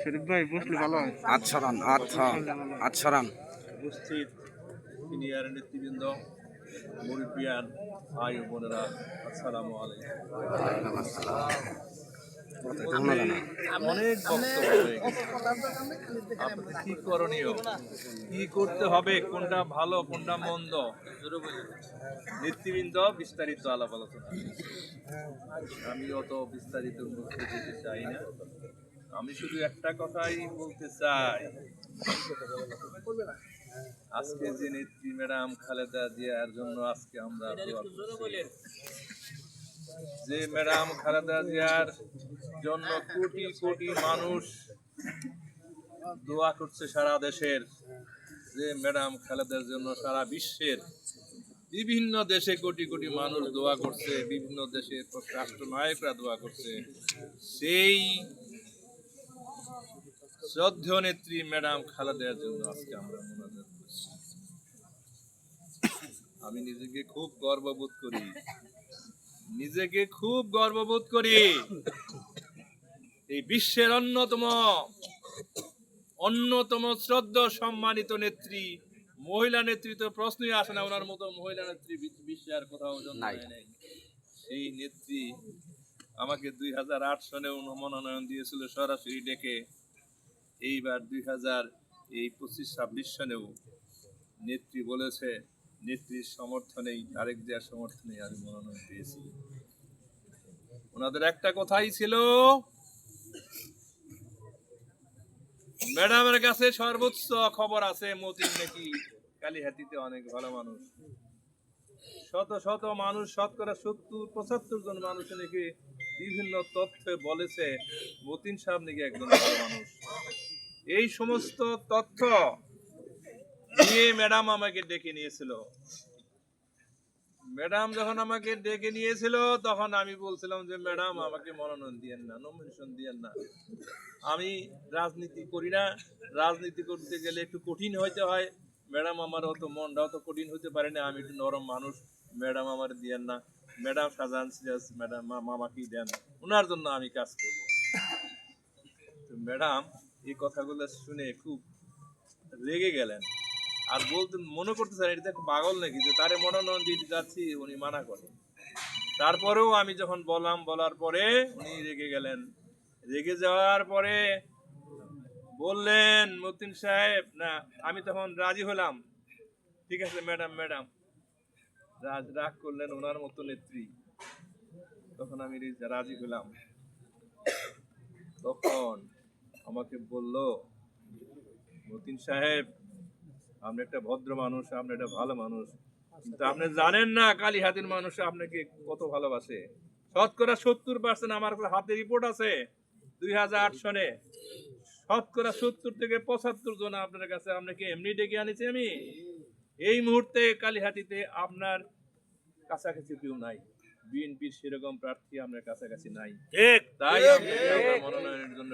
শরীফ ভাই বসলে ভালো হয়। আচ্ছা রান উপস্থিত সিনিয়র নেতৃবৃন্দ, মুরব্বিয়ান, ভাই ও বোনেরা, আসসালামু আলাইকুম। অনেক বক্তব্য হয়ে গেছে। আপনাদের কি করণীয়, কি করতে হবে, কোনটা ভালো কোনটা মন্দ, নেতৃবৃন্দ বিস্তারিত আলাপ আলোচনা। আমি অত বিস্তারিত বলতে যেতে চাই না। আমি শুধু একটা কথাই বলতে চাই, আজকে যে নেত্রী ম্যাডাম খালেদা জিয়ার জন্য আজকে আমরা দোয়া করছি। যে ম্যাডাম খালেদা জিয়ার জন্য কোটি কোটি মানুষ দোয়া করছে সারা দেশের, যে ম্যাডাম খালেদার জন্য সারা বিশ্বের বিভিন্ন দেশে কোটি কোটি মানুষ দোয়া করছে, বিভিন্ন দেশের রাষ্ট্রনায়করা দোয়া করছে, সেই শ্রদ্ধেয় নেত্রী ম্যাডাম খালেদার জন্য আজকে আমরা মোনাজাত করছি। আমি নিজেকে খুব গর্ববোধ করি, এই বিশ্বের অন্যতম শ্রদ্ধা সম্মানিত নেত্রী, মহিলা নেতৃত্ব প্রশ্নই আসে না, ওনার মতো মহিলা নেত্রী বিশ্বে আর কোথাও জন্ম নেয়। সেই নেত্রী আমাকে 2008 সনে মনোনয়ন দিয়েছিল সরাসরি ডেকে। এইবার 2025-26 সনেও নেত্রী বলেছে, নেত্রীর সমর্থনেই, তারেক জিয়ার সমর্থনেই আমি মনোনয়ন পেয়েছি। ওনাদের একটা কথাই ছিল, ম্যাডামের কাছে সর্বোচ্চ খবর আছে, মতিন নাকি কালিহাতিতে অনেক ভালো মানুষ, শত শত মানুষ, শতকরা 70-75 জন মানুষ নাকি বিভিন্ন তথ্যে বলেছে মতিন সাহেব নাকি একজন ভালো মানুষ। এই সমস্ত তথ্য নিয়ে ম্যাডাম আমাকে ডেকে নিয়েছিল। ম্যাডাম যখন আমাকে ডেকে নিয়েছিল তখন আমি বলছিলাম যে ম্যাডাম আমাকে মনোনয়ন দিয়েন না, নমিনেশন দিয়েন না। আমি রাজনীতি করি না, রাজনীতি করতে গেলে একটু কঠিন হইতে হয়। ম্যাডাম আমার অত মনটা অত কঠিন হতে পারে না, আমি একটু নরম মানুষ, ম্যাডাম আমার দিয়েন না। ম্যাডাম শাহজাহান সিরাজ ম্যাডাম মামাকেই দেন, ওনার জন্য আমি কাজ করব। ম্যাডাম এই কথাগুলো শুনে খুব রেগে গেলেন, আর বলতেন, মনে করতেছেন এটা একটা পাগল নাকি যে তারে মনোনয়ন দিতে যাচ্ছি, উনি মানা করেন। তারপরেও আমি যখন বলার পরে উনি রেগে গেলেন। রেগে যাওয়ার পরে বললেন, মতিন সাহেব না, আমি তখন রাজি হলাম, ঠিক আছে ম্যাডাম রাগ করলেন ওনার মতো নেত্রী, তখন আমি রাজি হলাম। তখন আমাকে বলল, মতিন সাহেব আপনি একটা ভদ্র মানুষ, আপনি একটা ভালো মানুষ, কিন্তু আপনি জানেন না কালিহাতির মানুষ আপনাকে কত ভালোবাসে। শতকরা 70%, আমার হাতে রিপোর্ট আছে 2008 সনে, শতকরা 70-75 জন আপনার কাছে আপনাকে এমনি ডেকে আনিছি আমি। এই মুহূর্তে কালিহাতিতে আপনার কাছাকাছি কেউ নাই, বিএনপির সেরকম প্রার্থী আপনার কাছাকাছি নাই, তাই আমরা মনোনয়নের জন্য